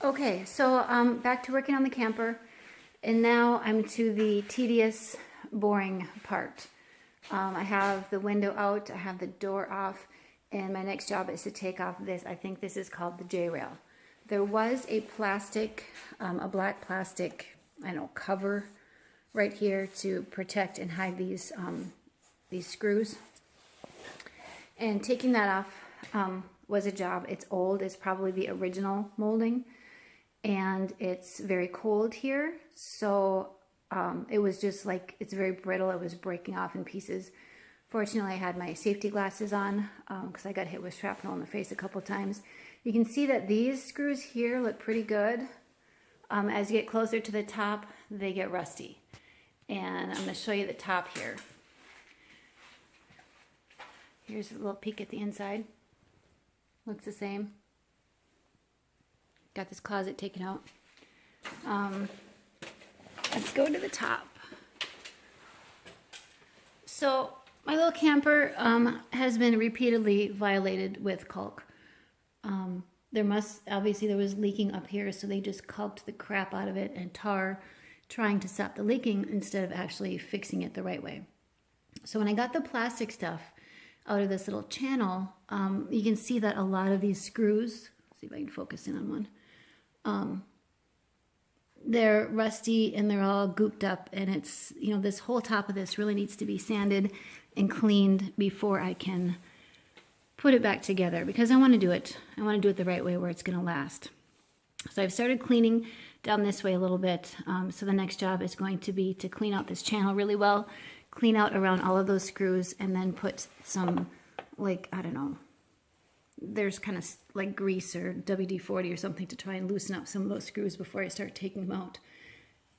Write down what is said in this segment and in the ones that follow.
Okay, so back to working on the camper, and now I'm to the tedious, boring part. I have the window out, I have the door off, and my next job is to take off this. I think this is called the J-rail. There was a plastic, a black plastic, I don't know, cover right here to protect and hide these screws. And taking that off was a job. It's old. It's probably the original molding. And it's very cold here, so it was just like, it's very brittle. It was breaking off in pieces. Fortunately, I had my safety glasses on because I got hit with shrapnel in the face a couple times. You can see that these screws here look pretty good. As you get closer to the top, they get rusty. And I'm going to show you the top here. Here's a little peek at the inside. Looks the same. Got this closet taken out. Let's go to the top. So my little camper has been repeatedly violated with caulk. Obviously there was leaking up here, so they just caulked the crap out of it and tar, trying to stop the leaking instead of actually fixing it the right way. So when I got the plastic stuff out of this little channel, you can see that a lot of these screws, let's see if I can focus in on one, they're rusty and they're all gooped up, and it's, you know, this whole top of this really needs to be sanded and cleaned before I can put it back together, because I want to do it the right way where it's going to last. So I've started cleaning down this way a little bit. So the next job is going to be to clean out this channel really well, clean out around all of those screws, and then put some, like, I don't know, there's kind of like grease or WD-40 or something to try and loosen up some of those screws before I start taking them out.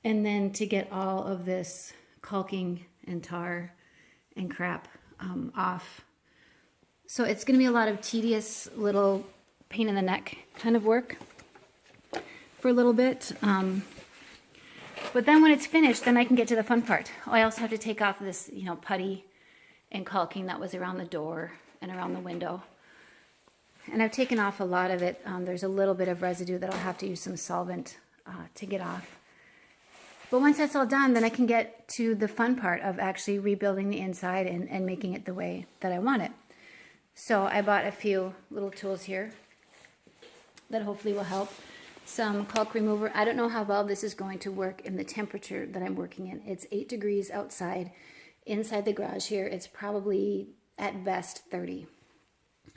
And then to get all of this caulking and tar and crap off. So it's going to be a lot of tedious little pain in the neck kind of work for a little bit. But then when it's finished, then I can get to the fun part. Oh, I also have to take off this, you know, putty and caulking that was around the door and around the window. And I've taken off a lot of it. There's a little bit of residue that I'll have to use some solvent to get off. But once that's all done, then I can get to the fun part of actually rebuilding the inside and making it the way that I want it. So I bought a few little tools here that hopefully will help. Some caulk remover. I don't know how well this is going to work in the temperature that I'm working in. It's 8 degrees outside. Inside the garage here, it's probably at best 30.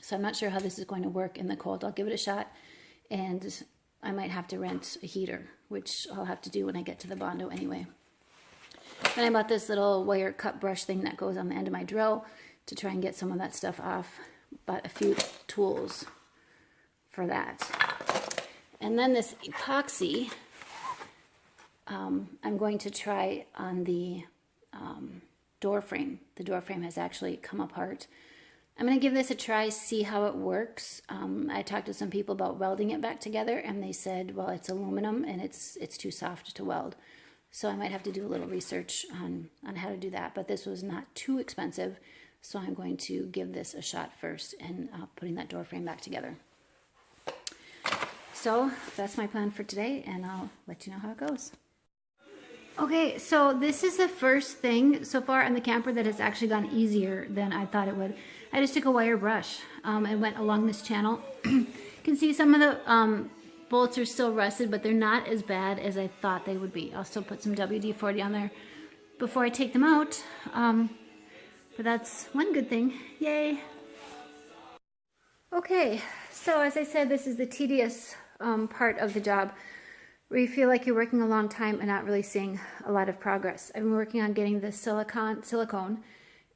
So I'm not sure how this is going to work in the cold. I'll give it a shot, and I might have to rent a heater, which I'll have to do when I get to the Bondo anyway. Then I bought this little wire cut brush thing that goes on the end of my drill to try and get some of that stuff off. Bought a few tools for that. And then this epoxy, I'm going to try on the door frame. The door frame has actually come apart. I'm going to give this a try, see how it works. I talked to some people about welding it back together, and they said, well, it's aluminum and it's too soft to weld. So I might have to do a little research on how to do that, but this was not too expensive. So I'm going to give this a shot first and putting that door frame back together. So that's my plan for today, and I'll let you know how it goes. Okay, so this is the first thing so far on the camper that has actually gone easier than I thought it would. I just took a wire brush and went along this channel. You can see some of the bolts are still rusted, but they're not as bad as I thought they would be. I'll still put some WD-40 on there before I take them out. But that's one good thing. Yay! Okay, so as I said, this is the tedious part of the job, where you feel like you're working a long time and not really seeing a lot of progress. I've been working on getting the silicone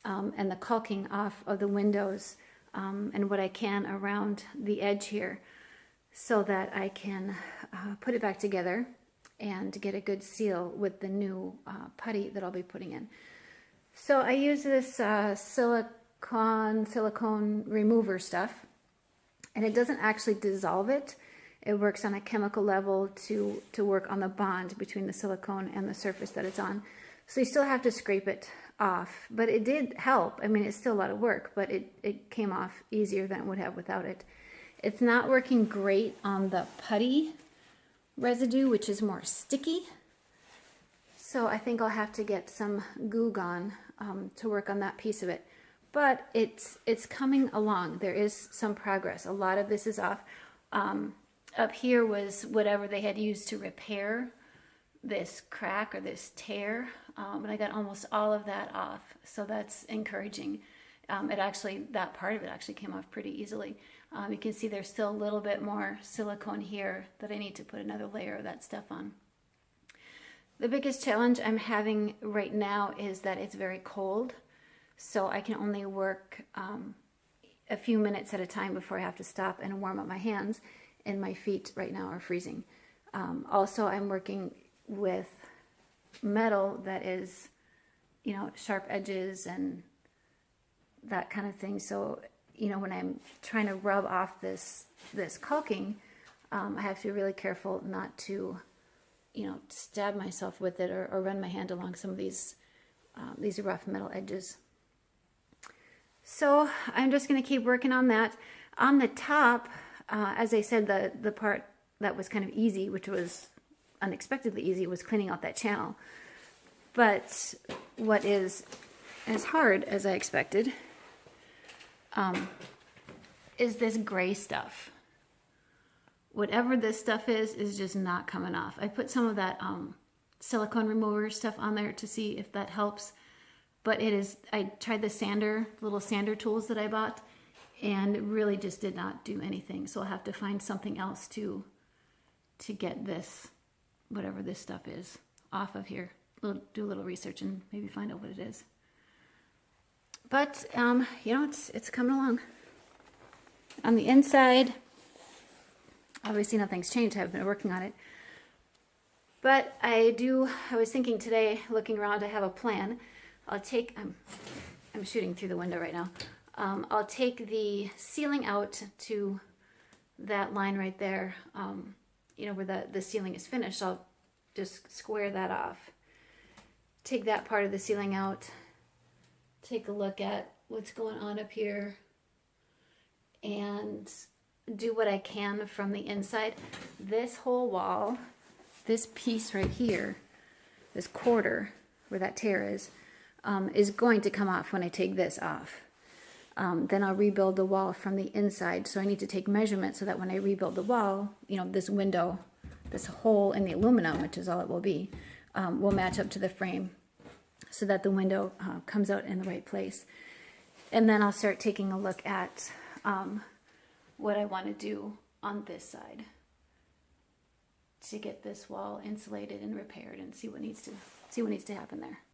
and the caulking off of the windows and what I can around the edge here, so that I can put it back together and get a good seal with the new putty that I'll be putting in. So I use this silicone remover stuff, and it doesn't actually dissolve it. It works on a chemical level to work on the bond between the silicone and the surface that it's on. So you still have to scrape it off, but it did help. I mean, it's still a lot of work, but it came off easier than it would have without it. It's not working great on the putty residue, which is more sticky. So I think I'll have to get some Goo Gone to work on that piece of it. But it's coming along. There is some progress. A lot of this is off. Up here was whatever they had used to repair this crack or this tear, and I got almost all of that off. So that's encouraging. That part of it actually came off pretty easily. You can see there's still a little bit more silicone here that I need to put another layer of that stuff on. The biggest challenge I'm having right now is that it's very cold, so I can only work a few minutes at a time before I have to stop and warm up my hands, and my feet right now are freezing. Also, I'm working with metal that is, you know, sharp edges and that kind of thing. So, you know, when I'm trying to rub off this caulking, I have to be really careful not to, you know, stab myself with it or run my hand along some of these rough metal edges. So I'm just going to keep working on that. On the top, as I said, the part that was kind of easy, which was unexpectedly easy, was cleaning out that channel. But what is as hard as I expected is this gray stuff. Whatever this stuff is just not coming off. I put some of that silicone remover stuff on there to see if that helps. But I tried the little sander tools that I bought, and it really just did not do anything. So I'll have to find something else to get this, whatever this stuff is, off of here. Do a little research and maybe find out what it is. But, you know, it's coming along. On the inside, obviously nothing's changed. I've been working on it. But I was thinking today, looking around, I have a plan. I'm shooting through the window right now. I'll take the ceiling out to that line right there, you know, where the ceiling is finished. I'll just square that off. Take that part of the ceiling out. Take a look at what's going on up here and do what I can from the inside. This whole wall, this piece right here, this quarter where that tear is going to come off when I take this off. Then I'll rebuild the wall from the inside. So I need to take measurements so that when I rebuild the wall, you know, this window, this hole in the aluminum, which is all it will be, will match up to the frame so that the window comes out in the right place. And then I'll start taking a look at what I want to do on this side to get this wall insulated and repaired and see what needs to happen there.